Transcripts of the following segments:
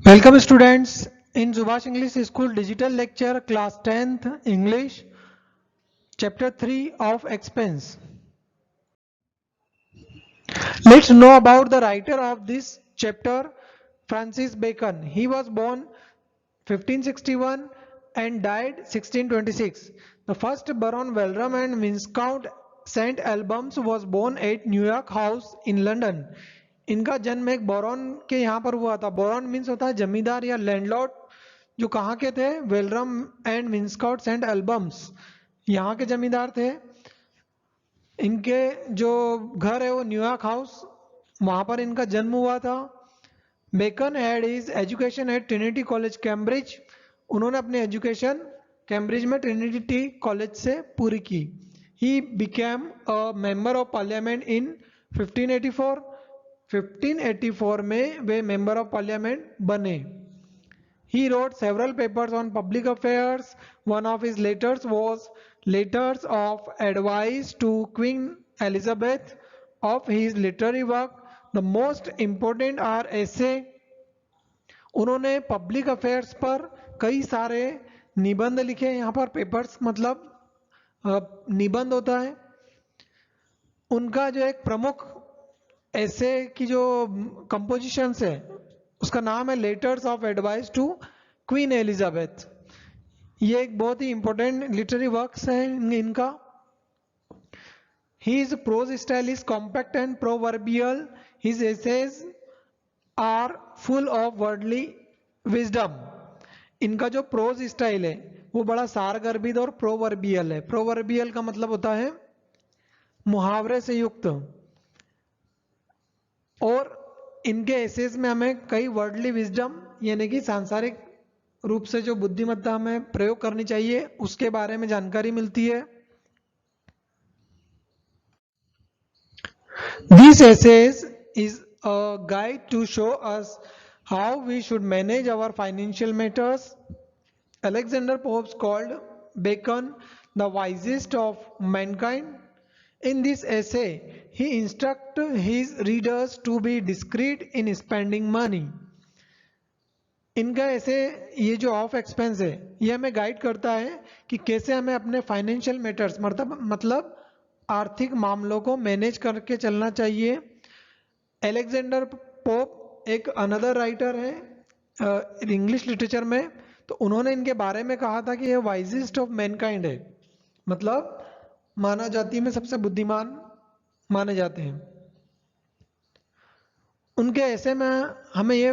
Welcome students in Subhash English School digital lecture class 10th English chapter 3 of expense. Let's know about the writer of this chapter, Francis Bacon. He was born 1561 and died 1626. The first Baron Velram and Viscount St. Albans was born at New York House in London. इनका जन्म एक boron के यहाँ पर हुआ था. Boron means होता है जमींदार या लैंडलॉर्ड, जो कहाँ के थे? वेलरम एंड विंस्कॉट सेंट एल्बम्स, यहाँ के जमींदार थे. इनके जो घर है वो न्यूयॉर्क हाउस, वहाँ पर इनका जन्म हुआ था. Bacon had his education at Trinity College Cambridge. उन्होंने अपनी एजुकेशन कैम्ब्रिज में ट्रिनिटी कॉलेज से पूरी की. He became a member of parliament in 1584. 1584 में वे मेंबर ऑफ पार्लियामेंट बने. He wrote several papers on public affairs. One of his letters was letters of advice to Queen Elizabeth. Of his literary work, the most important are essay. उन्होंने public affairs पर कई सारे निबंध लिखे. यहाँ पर papers मतलब निबंध होता है. उनका जो एक प्रमुख ऐसे की जो कंपोजिशन है उसका नाम है letters of advice to Queen Elizabeth. ये एक बहुत ही इंपॉर्टेंट लिटरेरी वर्क्स है इनका. His prose style is compact and proverbial. His essays are full of worldly wisdom. इनका जो प्रोज स्टाइल है वो बड़ा सारगर्भित और प्रोवर्बियल है. प्रोवर्बियल का मतलब होता है मुहावरे से युक्त. और इनके एसेज में हमें कई वर्डली विजडम यानी कि सांसारिक रूप से जो बुद्धिमत्ता हमें प्रयोग करनी चाहिए उसके बारे में जानकारी मिलती है. This essays is a guide to show us how we should manage our financial matters. Alexander Pope called Bacon the wisest of mankind. In this essay, he instructs his readers to be discreet in spending money. इनका ऐसे ये जो of expense है ये हमें guide करता है कि कैसे हमें अपने फाइनेंशियल मैटर्स मतलब आर्थिक मामलों को मैनेज करके चलना चाहिए. एलेक्जेंडर पोप एक अनदर राइटर है इंग्लिश लिटरेचर में. तो उन्होंने इनके बारे में कहा था कि ये वाइजेस्ट ऑफ मैनकाइंड है, मतलब मानव जाति में सबसे बुद्धिमान माने जाते हैं. उनके ऐसे में हमें ये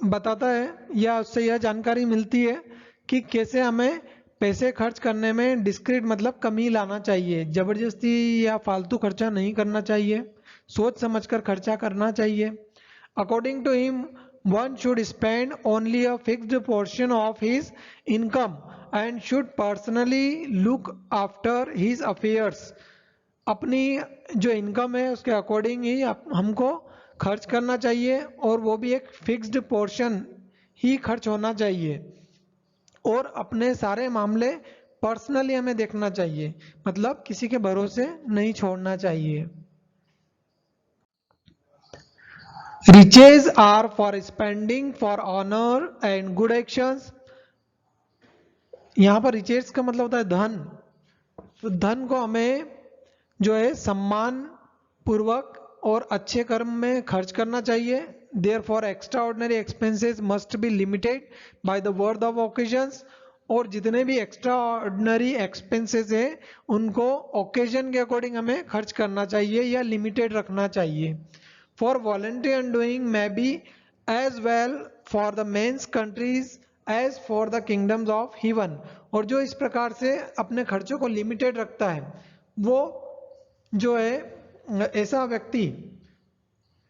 बताता है या उससे यह जानकारी मिलती है कि कैसे हमें पैसे खर्च करने में डिस्क्रीट मतलब कमी लाना चाहिए. जबरदस्ती या फालतू खर्चा नहीं करना चाहिए, सोच समझकर खर्चा करना चाहिए. According to him one should spend only a fixed portion of his income and should personally look after his affairs. अपनी जो इनकम है उसके अकॉर्डिंग ही हमको खर्च करना चाहिए और वो भी एक फिक्स्ड पोर्शन ही खर्च होना चाहिए. और अपने सारे मामले पर्सनली हमें देखना चाहिए, मतलब किसी के भरोसे नहीं छोड़ना चाहिए. Riches are for spending for honor and good actions. यहाँ पर riches का मतलब होता है धन. तो धन को हमें जो है सम्मान पूर्वक और अच्छे कर्म में खर्च करना चाहिए. Therefore, extraordinary expenses must be limited by the worth of occasions. और जितने भी extraordinary expenses है उनको occasion के according हमें खर्च करना चाहिए या limited रखना चाहिए. For voluntary undoing may be as well for the men's countries as for the kingdoms of heaven. और जो इस प्रकार से अपने खर्चों को लिमिटेड रखता है वो जो है ऐसा व्यक्ति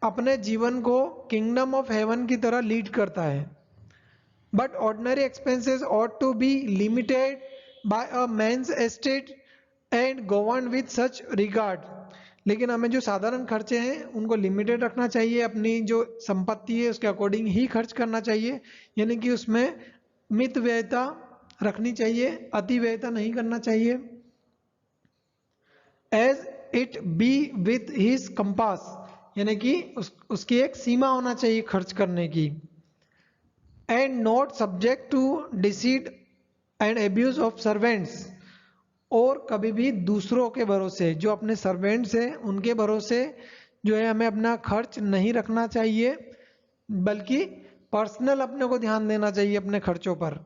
अपने जीवन को किंगडम ऑफ हेवन की तरह लीड करता है. But ordinary expenses ought to be limited by a man's estate and governed with such regard. लेकिन हमें जो साधारण खर्चे हैं उनको लिमिटेड रखना चाहिए, अपनी जो संपत्ति है उसके अकॉर्डिंग ही खर्च करना चाहिए, यानी कि उसमें मित व्ययता रखनी चाहिए, अति व्ययता नहीं करना चाहिए. As it be with his compass, यानी कि उसकी एक सीमा होना चाहिए खर्च करने की. and not subject to deceit and abuse of servants, और कभी भी दूसरों के भरोसे, जो अपने सर्वेंट्स हैं उनके भरोसे जो है हमें अपना खर्च नहीं रखना चाहिए, बल्कि पर्सनल अपने को ध्यान देना चाहिए अपने खर्चों पर.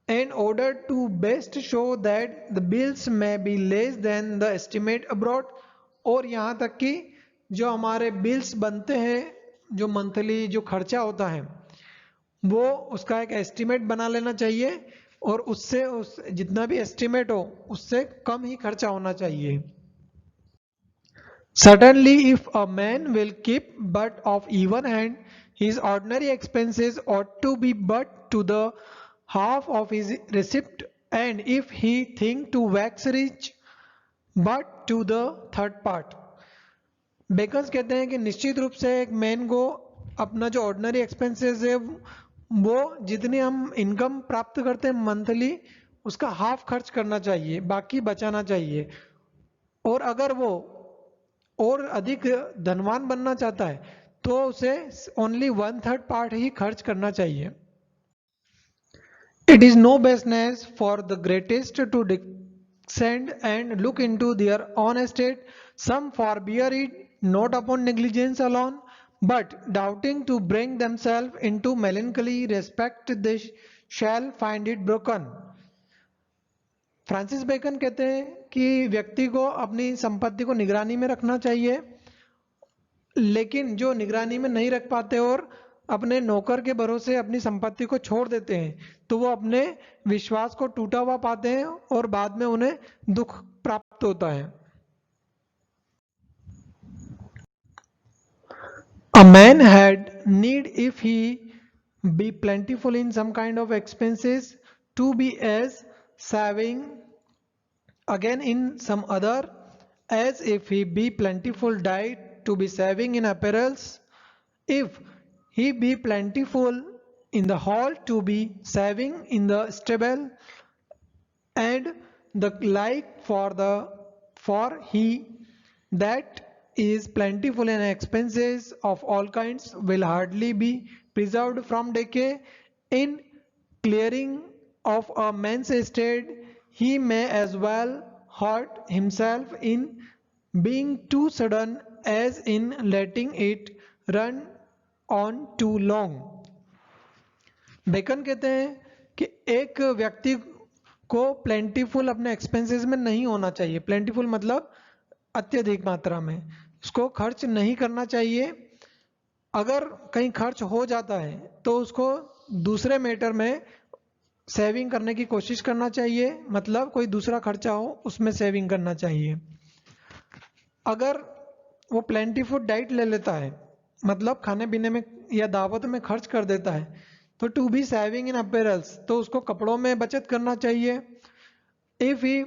In order to best show that the bills may be less than the estimate abroad, और यहाँ तक कि जो हमारे बिल्स बनते हैं, जो मंथली जो खर्चा होता है, वो उसका एक एस्टिमेट बना लेना चाहिए, और उससे उस जितना भी एस्टिमेट हो उससे कम ही खर्चा होना चाहिए. Certainly, if a man will keep but of even hand, his ordinary expenses ought to be but to the half of his receipt, and if he think to wax rich, but to the third part. Beckons कहते हैं कि निश्चित रूप से एक man को अपना जो ऑर्डिनरी एक्सपेंसेस है वो जितनी हम इनकम प्राप्त करते हैं मंथली उसका हाफ खर्च करना चाहिए, बाकी बचाना चाहिए. और अगर वो और अधिक धनवान बनना चाहता है तो उसे ओनली 1/3 पार्ट ही खर्च करना चाहिए. It is no business for the greatest to descend and look into their own estate. Some forbear it, not upon negligence alone, but doubting to bring themselves into melancholy respect they shall find it broken. Francis Bacon कहते हैं कि व्यक्ति को अपनी संपत्ति को निगरानी में रखना चाहिए, लेकिन जो निगरानी में नहीं रख पाते और अपने नौकर के भरोसे अपनी संपत्ति को छोड़ देते हैं तो वो अपने विश्वास को टूटा हुआ पाते हैं और बाद में उन्हें दुख प्राप्त होता है. A man had need if he be plentiful in some kind of expenses to be as saving again in some other, as if he be plentiful diet to be saving in apparels, if he be plentiful in the hall to be saving in the stable, and the like for he that is plentiful in expenses of all kinds will hardly be preserved from decay. In clearing of a man's estate he may as well hurt himself in being too sudden as in letting it run on too long. Bacon कहते हैं कि एक व्यक्ति को plentiful अपने expenses में नहीं होना चाहिए. प्लेंटीफुल मतलब अत्यधिक मात्रा में, उसको खर्च नहीं करना चाहिए. अगर कहीं खर्च हो जाता है तो उसको दूसरे मैटर में सेविंग करने की कोशिश करना चाहिए, मतलब कोई दूसरा खर्चा हो उसमें सेविंग करना चाहिए. अगर वो प्लेंटीफुल डाइट ले लेता है, मतलब खाने पीने में या दावत में खर्च कर देता है, तो to be saving in apparels तो उसको कपड़ों में बचत करना चाहिए. If he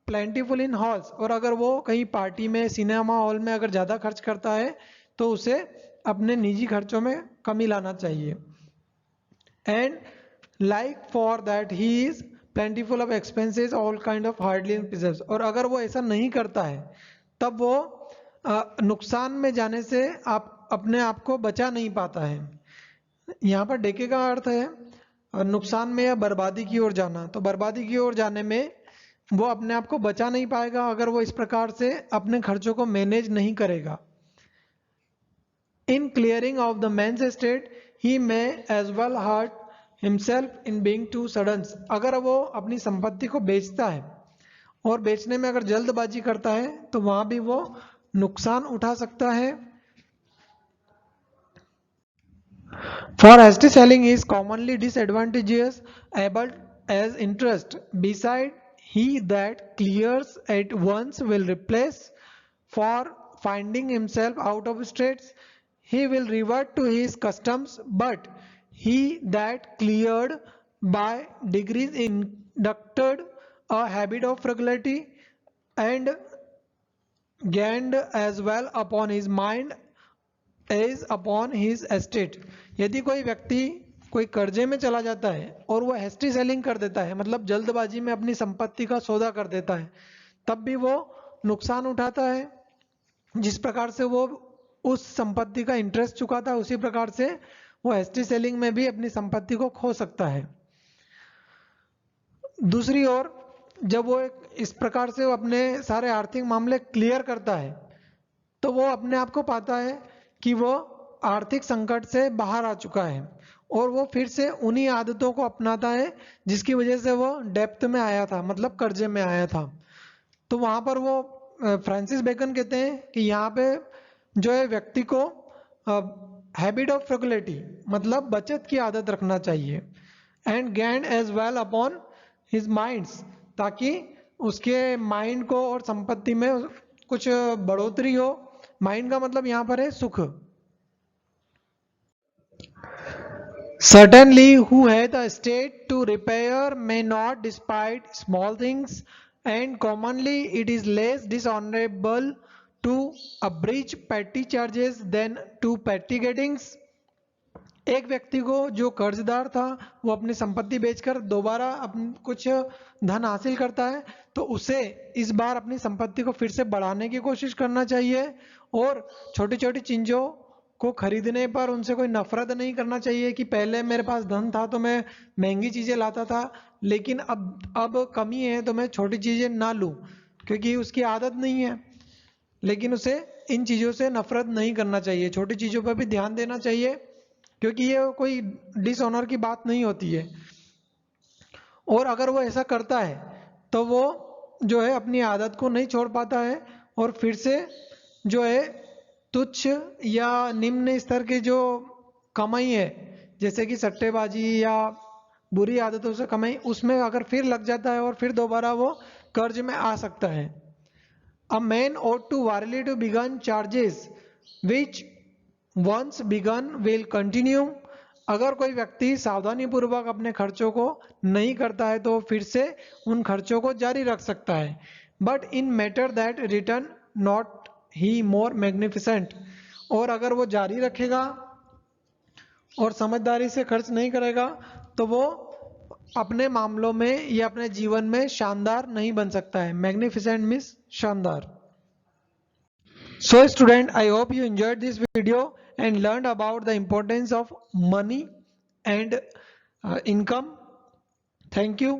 plentiful in halls, और अगर वो कहीं पार्टी में सिनेमा हॉल में अगर ज़्यादा खर्च करता है तो उसे अपने निजी खर्चों में कमी लाना चाहिए. And like for that he is plentiful of expenses all kind of hardly in preserves, और अगर वो ऐसा नहीं करता है तब वो नुकसान में जाने से आप अपने आप को बचा नहीं पाता है. यहाँ पर डेके का अर्थ है नुकसान में या बर्बादी की ओर जाना, तो बर्बादी की ओर जाने में वो अपने आप को बचा नहीं पाएगा अगर वो इस प्रकार से अपने खर्चों को मैनेज नहीं करेगा. In clearing of the man's estate he may as well hurt himself in being too sudden, अगर वो अपनी संपत्ति को बेचता है और बेचने में अगर जल्दबाजी करता है तो वहां भी वो नुकसान उठा सकता है. For hasty selling is commonly disadvantageous, able as interest. Beside, he that clears at once will replace. For finding himself out of straits, he will revert to his customs, but he that cleared by degrees inducted a habit of frugality and gained as well upon his mind as upon his estate. यदि कोई व्यक्ति कोई कर्जे में चला जाता है और वो हेस्टी सेलिंग कर देता है, मतलब जल्दबाजी में अपनी संपत्ति का सौदा कर देता है, तब भी वो नुकसान उठाता है. जिस प्रकार से वो उस संपत्ति का इंटरेस्ट चुकाता है उसी प्रकार से वो एसटी सेलिंग में भी अपनी संपत्ति को खो सकता है। दूसरी ओर जब वो इस प्रकार से वो अपने सारे आर्थिक मामले क्लियर करता है तो वो अपने आप को पाता है कि वो आर्थिक संकट से बाहर आ चुका है और वो फिर से उन्हीं आदतों को अपनाता है जिसकी वजह से वो डेप्थ में आया था, मतलब कर्जे में आया था। तो वहां पर वो फ्रांसिस बेकन कहते हैं कि यहाँ पे जो है व्यक्ति को हैबिट ऑफ फ्रुगलिटी मतलब बचत की आदत रखना चाहिए and gain as well upon his minds, ताकि उसके माइंड को और संपत्ति में कुछ बढ़ोतरी हो। माइंड का मतलब यहाँ पर है सुख। Certainly, who hath a state to repair may not despite small things, and commonly it is less dishonorable to abridge petty charges than to petty gettings. एक व्यक्ति को जो कर्जदार था वो अपनी संपत्ति बेचकर दोबारा कुछ धन हासिल करता है तो उसे इस बार अपनी संपत्ति को फिर से बढ़ाने की कोशिश करना चाहिए और छोटी छोटी चीजों को खरीदने पर उनसे कोई नफरत नहीं करना चाहिए कि पहले मेरे पास धन था तो मैं महंगी चीजें लाता था, लेकिन अब कमी है तो मैं छोटी चीजें ना लूं क्योंकि उसकी आदत नहीं है। लेकिन उसे इन चीजों से नफरत नहीं करना चाहिए, छोटी चीजों पर भी ध्यान देना चाहिए क्योंकि ये कोई डिसऑनर की बात नहीं होती है। और अगर वो ऐसा करता है तो वो जो है अपनी आदत को नहीं छोड़ पाता है और फिर से जो है तुच्छ या निम्न स्तर की जो कमाई है जैसे कि सट्टेबाजी या बुरी आदतों से कमाई उसमें अगर फिर लग जाता है और फिर दोबारा वो कर्ज में आ सकता है। A man ought to warily to begin charges which once begun will continue. अगर कोई व्यक्ति सावधानी पूर्वक अपने खर्चों को नहीं करता है तो फिर से उन खर्चों को जारी रख सकता है। But in matter that return not he more magnificent, और अगर वो जारी रखेगा और समझदारी से खर्च नहीं करेगा तो वो अपने मामलों में या अपने जीवन में शानदार नहीं बन सकता है। मैग्निफिसेंट मीन्स शानदार। So student, I hope you enjoyed this video and learned about the importance of money and income. Thank you.